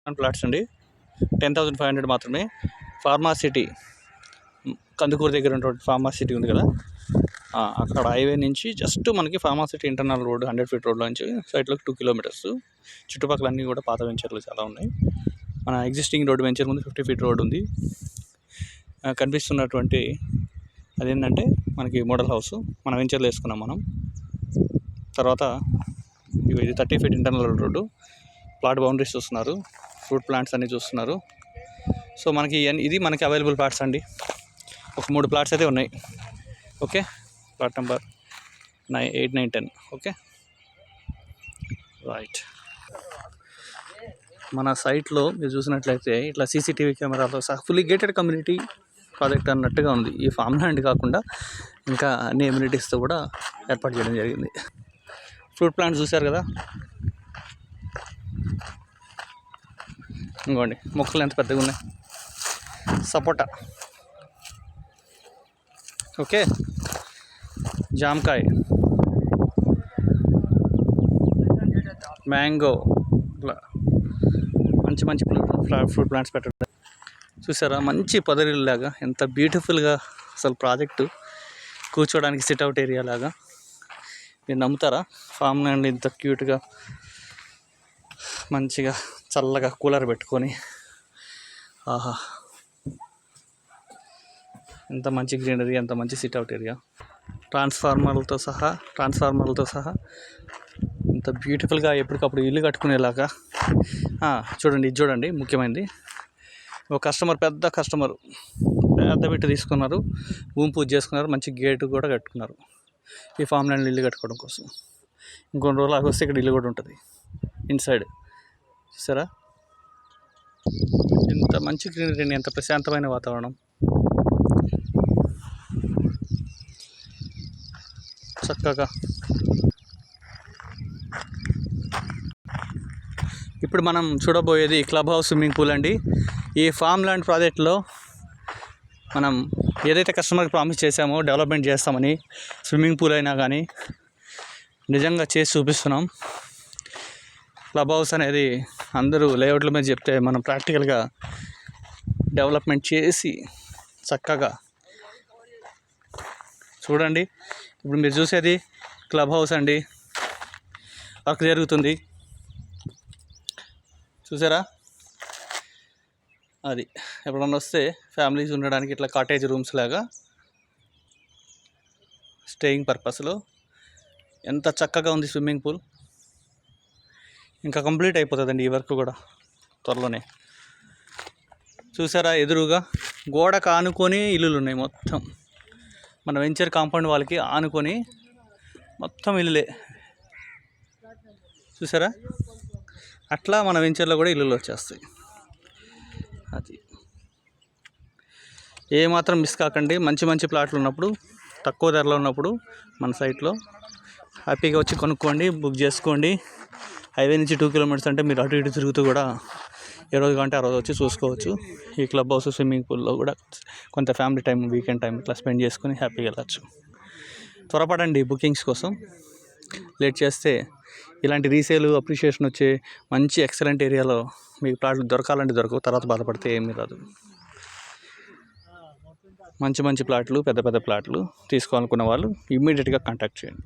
Plots అండి, 10,500 మాత్రమే. Pharma city Kandukur దగ్గర ఉన్నటువంటి ఫార్మా సిటీ ఉంది కదా, అక్కడ హైవే నుంచి జస్ట్ మనకి pharma city internal road 100 feet రోడ్లో నుంచి సైడ్లోకి 2 కిలోమీటర్స్. చుట్టుపక్కల అన్నీ కూడా పాత వెంచర్లు చాలా ఉన్నాయి. మన ఎగ్జిస్టింగ్ రోడ్ వెంచర్ ముందు 50 ఫీట్ రోడ్ ఉంది. కనిపిస్తున్నటువంటి అదేంటంటే మనకి మోడల్ హౌస్ మన వెంచర్లో వేసుకున్నాం మనం. తర్వాత ఇది 30 feet internal road. Plot boundaries చూస్తున్నారు, ఫ్రూట్ ప్లాంట్స్ అన్నీ చూస్తున్నారు. సో మనకి ఇది మనకి అవైలబుల్ ప్లాట్స్ అండి. ఒక 3 ప్లాట్స్ అయితే ఉన్నాయి. Okay, plot number 8, 9, 10. Okay, right. మన సైట్లో మీరు చూసినట్లయితే ఇట్లా సీసీటీవీ కెమెరాతో సహా ఫుల్లీ గేటెడ్ కమ్యూనిటీ ప్రాజెక్ట్ అన్నట్టుగా ఉంది. ఈ ఫామ్ ల్యాండ్ కాకుండా ఇంకా అన్ని ఎమ్యూనిటీస్తో కూడా ఏర్పాటు చేయడం జరిగింది. ఫ్రూట్ ప్లాంట్స్ చూశారు కదా, ఇంకోండి మొక్కలు ఎంత పెద్దగా ఉన్నాయి. సపోటా, ఓకే, జామకాయ, మ్యాంగో, ఇట్లా మంచి మంచి ఫ్రూట్ ప్లాంట్స్ పెట్టడం చూసారా. మంచి పొదరిల్లాగా ఎంత బ్యూటిఫుల్గా అసలు ప్రాజెక్టు, కూర్చోడానికి సిట్అవుట్ ఏరియా లాగా. మీరు నమ్ముతారా, ఫామ్ ల్యాండ్ ఇంత క్యూట్గా మంచిగా చల్లగా కూలర్ పెట్టుకొని, ఆహా ఎంత మంచి గ్రీనరీ, ఎంత మంచి సిట్అవుట్ ఏరియా. ట్రాన్స్ఫార్మర్లతో సహా ఎంత బ్యూటిఫుల్గా ఎప్పటికప్పుడు ఇల్లు కట్టుకునేలాగా. చూడండి, ఇది చూడండి, ముఖ్యమైనది. ఒక కస్టమర్, పెద్ద బిట్టు తీసుకున్నారు, భూమి పూజ చేసుకున్నారు, మంచి గేటు కూడా కట్టుకున్నారు ఈ ఫామ్ ల్యాండ్లో ఇల్లు కట్టుకోవడం కోసం. ఇంకొన్ని రోజులు వస్తే ఇక్కడ ఇల్లు కూడా ఉంటుంది ఇన్సైడ్. చూసారా ఎంత మంచి గ్రీనరీ, ఎంత ప్రశాంతమైన వాతావరణం. చక్కగా ఇప్పుడు మనం చూడబోయేది క్లబ్ హౌస్, స్విమ్మింగ్ పూల్ అండి. ఈ ఫామ్ ల్యాండ్ ప్రాజెక్ట్లో మనం ఏదైతే కస్టమర్కి ప్రామిస్ చేశామో డెవలప్మెంట్ చేస్తామని, స్విమ్మింగ్ పూల్ అయినా కానీ నిజంగా చేసి చూపిస్తున్నాం. క్లబ్ హౌస్ అనేది అందరూ లేఅవుట్ల మీద చెప్తే మనం ప్రాక్టికల్గా డెవలప్మెంట్ చేసి చక్కగా చూడండి. ఇప్పుడు మీరు చూసేది క్లబ్ హౌస్ అండి, వర్క్ జరుగుతుంది చూసారా. అది ఎప్పుడన్నా వస్తే ఫ్యామిలీస్ ఉండడానికి ఇట్లా కాటేజ్ రూమ్స్ లాగా స్టేయింగ్ పర్పస్లో ఎంత చక్కగా ఉంది స్విమ్మింగ్ పూల్. ఇంకా కంప్లీట్ అయిపోతుందండి ఈ వర్క్ కూడా త్వరలోనే. చూసారా, ఎదురుగా గోడకు ఆనుకొని ఇల్లులు ఉన్నాయి మొత్తం. మన వెంచర్ కాంపౌండ్ వాళ్ళకి ఆనుకొని మొత్తం ఇల్లులే. చూసారా, అట్లా మన వెంచర్లో కూడా ఇల్లులు వచ్చేస్తాయి. అది ఏమాత్రం మిస్ కాకండి. మంచి మంచి ప్లాట్లు ఉన్నప్పుడు, తక్కువ ధరలో ఉన్నప్పుడు మన సైట్లో హ్యాపీగా వచ్చి కొనుక్కోండి, బుక్ చేసుకోండి. హైవే నుంచి 2 కిలోమీటర్స్ అంటే మీరు అటు ఇటు తిరుగుతూ కూడా ఏ రోజు కంటే ఆ రోజు వచ్చి చూసుకోవచ్చు. ఈ క్లబ్ హౌస్, స్విమ్మింగ్ పూల్లో కూడా కొంత ఫ్యామిలీ టైం, వీకెండ్ టైం ఇట్లా స్పెండ్ చేసుకొని హ్యాపీగా వెళ్ళచ్చు. త్వరపడండి బుకింగ్స్ కోసం. లేట్ చేస్తే ఇలాంటి రీసేల్, అప్రిషియేషన్ వచ్చే మంచి ఎక్సలెంట్ ఏరియాలో మీకు ప్లాట్లు దొరకాలంటే దొరకవు, తర్వాత బాధపడితే ఏమీ రాదు. మంచి మంచి ప్లాట్లు, పెద్ద పెద్ద ప్లాట్లు తీసుకోవాలనుకున్న వాళ్ళు ఇమ్మీడియట్గా కాంటాక్ట్ చేయండి.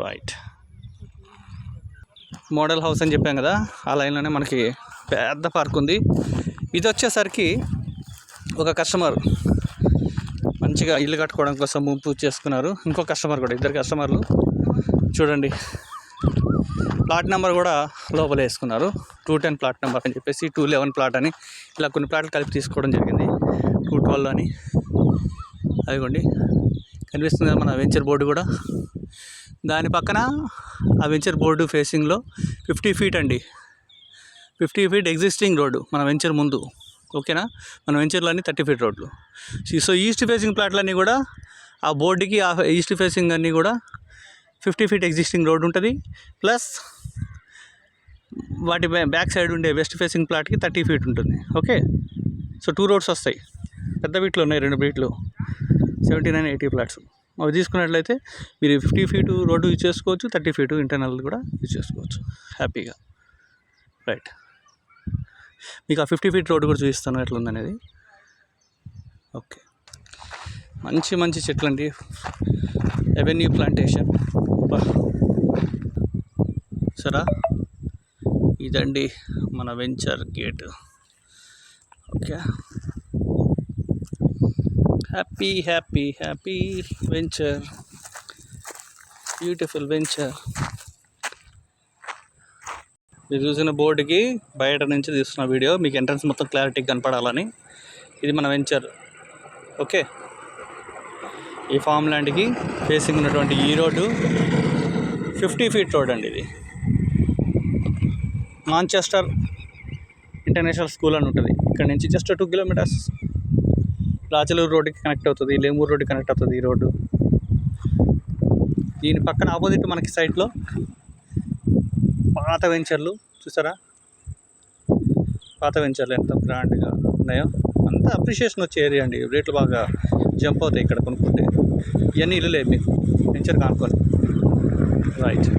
రైట్, మోడల్ హౌస్ అని చెప్పాం కదా, ఆ లైన్లోనే మనకి పెద్ద పార్క్ ఉంది. ఇది వచ్చేసరికి ఒక కస్టమర్ మంచిగా ఇల్లు కట్టుకోవడం కోసం పూజ చేసుకున్నారు. ఇంకో కస్టమర్ కూడా, 2 కస్టమర్లు చూడండి. ప్లాట్ నెంబర్ కూడా లోపల వేసుకున్నారు, 210 ప్లాట్ నెంబర్ అని చెప్పేసి, 211 ప్లాట్ అని ఇలా కొన్ని ప్లాట్లు కలిపి తీసుకోవడం జరిగింది. 212 అని అదిగోండి కనిపిస్తుంది మన వెంచర్ బోర్డు కూడా. దాని పక్కన ఆ వెంచర్ బోర్డు ఫేసింగ్లో 50 ఫీట్ అండి, 50 ఫీట్ ఎగ్జిస్టింగ్ రోడ్డు మన వెంచర్ ముందు. ఓకేనా, మన వెంచర్లో అన్నీ 30 ఫీట్ రోడ్లు. సో ఈస్ట్ ఫేసింగ్ ప్లాట్లన్నీ కూడా ఆ బోర్డుకి, ఆ ఈస్ట్ ఫేసింగ్ అన్నీ కూడా 50 ఫీట్ ఎగ్జిస్టింగ్ రోడ్ ఉంటుంది. ప్లస్ వాటి బ్యాక్ సైడ్ ఉండే వెస్ట్ ఫేసింగ్ ప్లాట్కి 30 ఫీట్ ఉంటుంది. ఓకే, సో 2 రోడ్స్ వస్తాయి. పెద్ద బీట్లు ఉన్నాయి, 2 బీట్లు, 79, 80 ప్లాట్స్. అవి తీసుకున్నట్లయితే మీరు 50 ఫీటు రోడ్డు యూజ్ చేసుకోవచ్చు, 30 ఫీటు ఇంటర్నల్ కూడా యూజ్ చేసుకోవచ్చు హ్యాపీగా. రైట్. మీకు ఆ 50 ఫీట్ రోడ్డు కూడా చూపిస్తాను ఎట్లా ఉందనేది. ఓకే, మంచి మంచి చెట్లు అండి, ఎవెన్యూ ప్లాంటేషన్. సరే, ఇదండి మన venture gate. Okay, happy happy happy venture, beautiful venture. మీరు చూసిన బోర్డుకి బయట నుంచి తీస్తున్న వీడియో, మీకు ఎంట్రన్స్ మొత్తం క్లారిటీ కనపడాలని. ఇది మన వెంచర్. ఓకే, ఈ ఫామ్ ల్యాండ్కి ఫేసింగ్ ఉన్నటువంటి ఈ రోడ్డు 50 ఫీట్ రోడ్ అండి. ఇది మాంచెస్టర్ ఇంటర్నేషనల్ స్కూల్ అని ఉంటుంది. ఇక్కడ నుంచి జస్ట్ 2 కిలోమీటర్స్ రాచలూరు రోడ్డుకి కనెక్ట్ అవుతుంది, లేమూరు రోడ్డుకి కనెక్ట్ అవుతుంది ఈ రోడ్డు. దీని పక్కన ఆపోజిట్ మనకి సైడ్లో పాత వెంచర్లు చూసారా, పాత వెంచర్లు ఎంత బ్రాండ్గా ఉన్నాయో. అంతా అప్రిషియేషన్ వచ్చే ఏరియా అండి, రేట్లు బాగా జంప్ అవుతాయి ఇక్కడ కొనుక్కుంటే. ఇవన్నీ ఇల్లు లేవు మీకు వెంచర్ కానుకొని. రైట్.